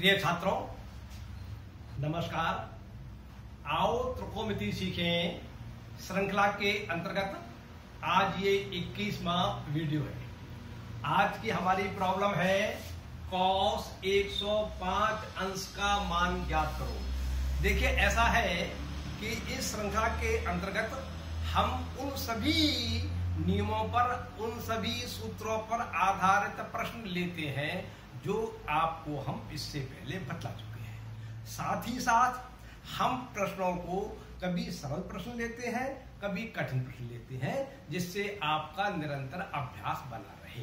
प्रिय छात्रों, नमस्कार। आओ त्रिकोणमिति सीखें श्रृंखला के अंतर्गत आज ये 21वां वीडियो है। आज की हमारी प्रॉब्लम है cos 105 अंश का मान ज्ञात करो। देखिए, ऐसा है कि इस श्रृंखला के अंतर्गत हम उन सभी नियमों पर, उन सभी सूत्रों पर आधारित प्रश्न लेते हैं जो आपको हम इससे पहले बतला चुके हैं। साथ ही साथ हम प्रश्नों को कभी सरल प्रश्न लेते हैं, कभी कठिन प्रश्न लेते हैं, जिससे आपका निरंतर अभ्यास बना रहे।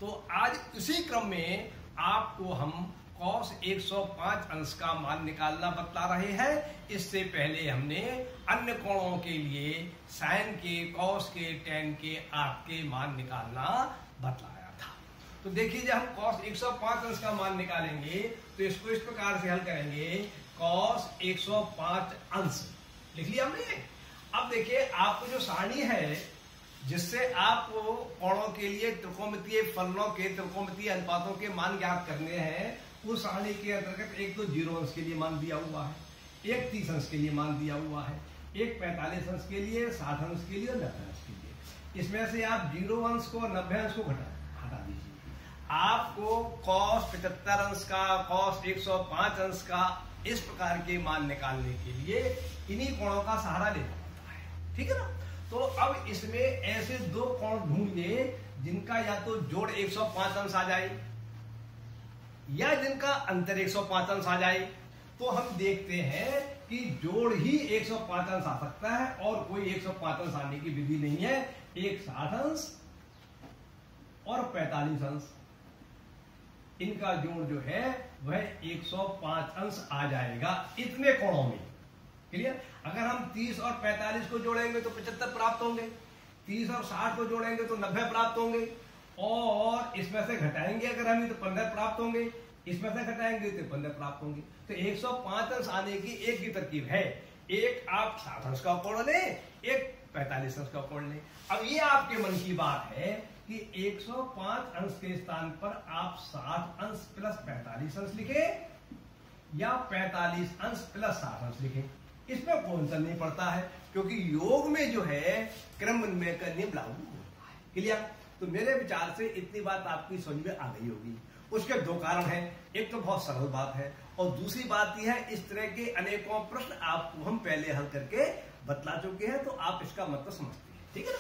तो आज इसी क्रम में आपको हम cos 105 अंश का मान निकालना बतला रहे हैं। इससे पहले हमने अन्य कोणों के लिए sin के, cos के, tan के, arc के मान निकालना बतलाया था। तो देखिए, जब हम cos 105 अंश का मान निकालेंगे तो इसको इस प्रकार से हल करेंगे। cos 105 अंश लिख लिया हमने। अब देखिए, आपको जो सारणी है जिससे आपको कोणों के लिए त्रिकोणमितीय फलनों के, त्रिकोणमितीय अनुपातों के मान ज्ञात करने हैं, उस सारणी के अंतर्गत एक तो 0 अंश के लिए मान दिया हुआ है, एक 30 अंश के लिए मान दिया हुआ है, एक 45 अंश के लिए, 60 अंश के लिए और 90 अंश के लिए। इसमें से आप 0 अंश को, 90 अंश को हटा दीजिए। आपको cos 75 अंश का, cos 105 अंश का, इस प्रकार के मान निकालने के लिए इन्हीं कोणों का सहारा लेना पड़ता है। ठीक है ना? तो अब इसमें ऐसे दो कोण ढूंढिए जिनका या तो जोड़ 105 अंश आ जाए या जिनका अंतर 105 अंश आ जाए। तो हम देखते हैं कि जोड़ ही 105 अंश आ सकता है और कोई 105 अंश आने की विधि नहीं है। एक 60 अंश और 45 अंश, इनका जोड़ जो है वह 105 अंश आ जाएगा इतने कोणों में। क्लियर? अगर हम 30 और 45 को जोड़ेंगे तो 75 प्राप्त होंगे, 30 और 60 को जोड़ेंगे तो 90 प्राप्त होंगे, और इसमें से घटाएंगे अगर हम तो 15 प्राप्त होंगे, इसमें से घटाएंगे तो 15 प्राप्त होंगे। तो 105 अंश आने की एक ही तरकीब है, एक आप 60 अंश का कोण लें, एक 45 अंश का कोण लें। अब ये आपके मन की बात है कि 105 अंश के स्थान पर आप 60 अंश प्लस 45 अंश लिखें या 45 अंश प्लस 60 अंश लिखें। इसमें कोई अंतर नहीं पड़ता है, क्योंकि योग में जो है क्रम विनिमय का नियम लागू होता है। क्लियर? तो मेरे विचार से इतनी बात आपकी समझ में आ गई होगी। उसके दो कारण हैं, एक तो बहुत सरल बात है और दूसरी बात यह है, इस तरह के अनेकों प्रश्न आपको हम पहले हल करके बतला चुके हैं, तो आप इसका मतलब समझते हैं। ठीक है ना?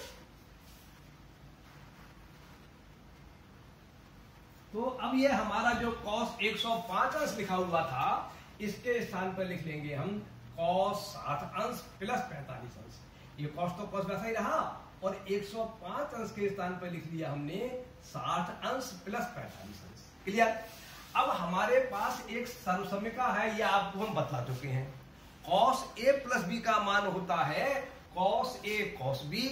तो अब ये हमारा जो cos 105 अंश लिखा हुआ था, इसके स्थान पर लिख लेंगे हम cos 60 अंश प्लस 45 अंश। ये cos तो cos वैसा ही रहा, और 105 अंश के स्थान पर लिख लिया हमने 60 अंश प्लस 45 अंश। क्लियर? अब हमारे पास एक सर्वसमीका है, ये आपको हम बतला चुके हैं। cos a प्लस b का मान होता है cos a cos b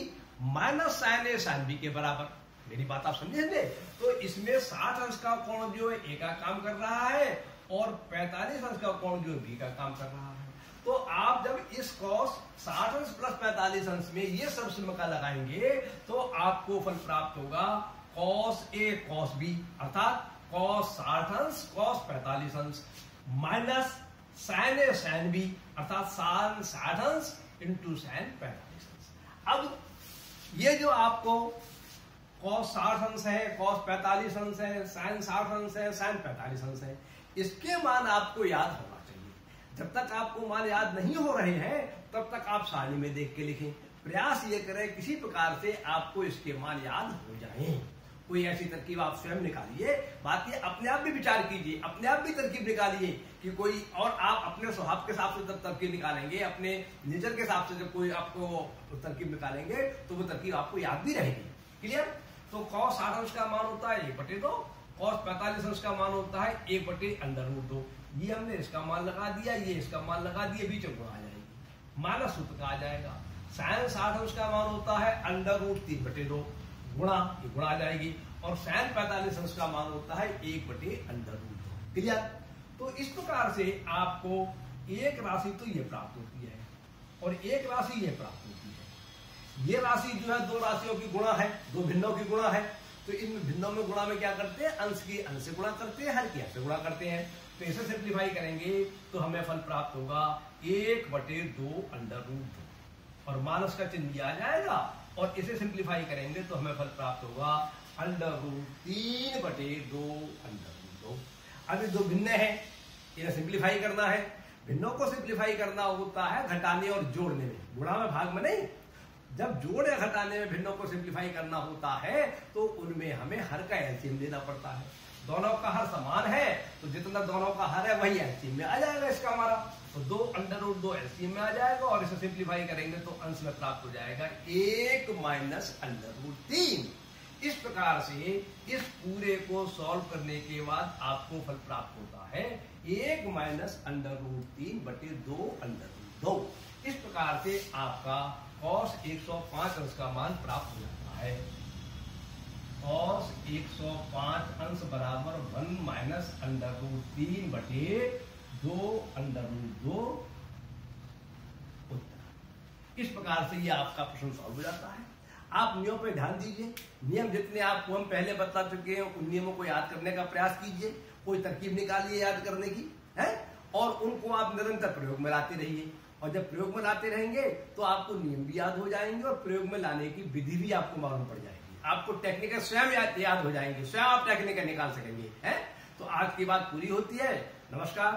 minus sin a sin b के बराबर। मेरी बात आप समझेंगे? तो इसमें 60 अंश का कोण जो है a का काम कर रहा है और 45 अंश का कोण जो है b का काम कर रहा है। तो आप जब इस cos 60 अंश प्लस 45 अंश में ये सर्वसमीका लगाएंगे तो आपको फल प्राप्त होगा cos a cos b, अर्थात cos 60 अंश cos 45 अंश minus sin a sin b, अर्थात sin 60 अंश इंटू sin 45 अंश। अब ये जो आपको cos 60 अंश है, cos 45 अंश है, sin 60 अंश है, sin 45 अंश है, इसके मान आपको याद होना चाहिए। जब तक आपको मान याद नहीं हो रहे हैं तब तक आप सारणी में देख के लिखें। प्रयास ये करें किसी प्रकार से आपको इसके मान याद हो जाएं। कोई ऐसी तरकीब आप स्वयं निकालिए। बात ये, अपने आप भी विचार कीजिए, अपने आप भी तरकीब निकालिए कि कोई, और आप अपने स्वभाव के हिसाब से जब तरकीब निकालेंगे, अपने नेचर के हिसाब से जब कोई आपको तरकीब निकालेंगे तो वो तरकीब आपको याद भी रहेगी। क्लियर? तो cos 60 अंश का मान होता है 1/2, cos 45 अंश का मान होता है 1/√2। ये हमने इसका मान लगा दिया, ये इसका मान लगा दिया, बीच में गुणा आ जाएगी, माइनस सूत्र का आ जाएगा। sin 60 अंश का मान होता है √3/2, गुणा, ये गुणा आ जाएगी, और sin 45 अंश का मान होता है 1/√2। क्लियर? तो इस प्रकार से आपको एक राशि तो ये प्राप्त होती है और एक राशि ये प्राप्त होती है। ये राशि जो है दो राशियों की गुणा है, दो भिन्नों की गुणा है, तो इन भिन्नों में गुणा में क्या करते हैं, अंश की अंश से गुणा करते हैं, हर की हर से गुणा करते हैं। तो इसे सिंप्लीफाई करेंगे तो हमें फल प्राप्त होगा 1/2 अंडर रूट 2 और माइनस का चिन्ह दिया जाएगा। और इसे सिंप्लीफाई करेंगे तो हमें फल प्राप्त होगा अंडर रूट 3/2 अंडर रूट 2। अब ये दो भिन्न है, इन्हें सिंप्लीफाई करना है। भिन्नों को सिंप्लीफाई करना होता है घटाने और जोड़ने में, गुणा में भाग में नहीं। जब जोड़ या घटाने में भिन्नों को सिंप्लीफाई करना होता है तो उनमें हमें हर का एलसीएम लेना पड़ता है। दोनों का हर समान है तो जितना दोनों का हर है वही एलसीएम में आ जाएगा इसका हमारा। तो 2 अंडर रूट 2 एलसीएम में आ जाएगा और इसे सिंप्लीफाई करेंगे तो अंश में प्राप्त हो जाएगा 1 माइनस अंडर रूट 3। इस प्रकार से इस पूरे को सॉल्व करने के बाद आपको फल प्राप्त होता है 1 minus under root 3/2 under root 2। इस प्रकार से आपका cos 105 अंश का मान प्राप्त हो जाता है। cos 105 अंश बराबर 1 minus under root 3/2 under root 2 उत्तर। इस प्रकार से ये आपका प्रश्न सॉल्व हो जाता है। आप नियमों पर ध्यान दीजिए, नियम जितने आपको हम पहले बता चुके हैं उन नियमों को याद करने का प्रयास कीजिए। कोई तरकीब निकालिए याद करने की है और उनको आप निरंतर प्रयोग में लाते रहिए। और जब प्रयोग में लाते रहेंगे तो आपको नियम भी याद हो जाएंगे और प्रयोग में लाने की विधि भी आपको मालूम पड़ जाएगी। आपको टेक्निकल स्वयं याद हो जाएंगे, स्वयं आप टेक्निकल निकाल सकेंगे। है तो आज की बात पूरी होती है। नमस्कार।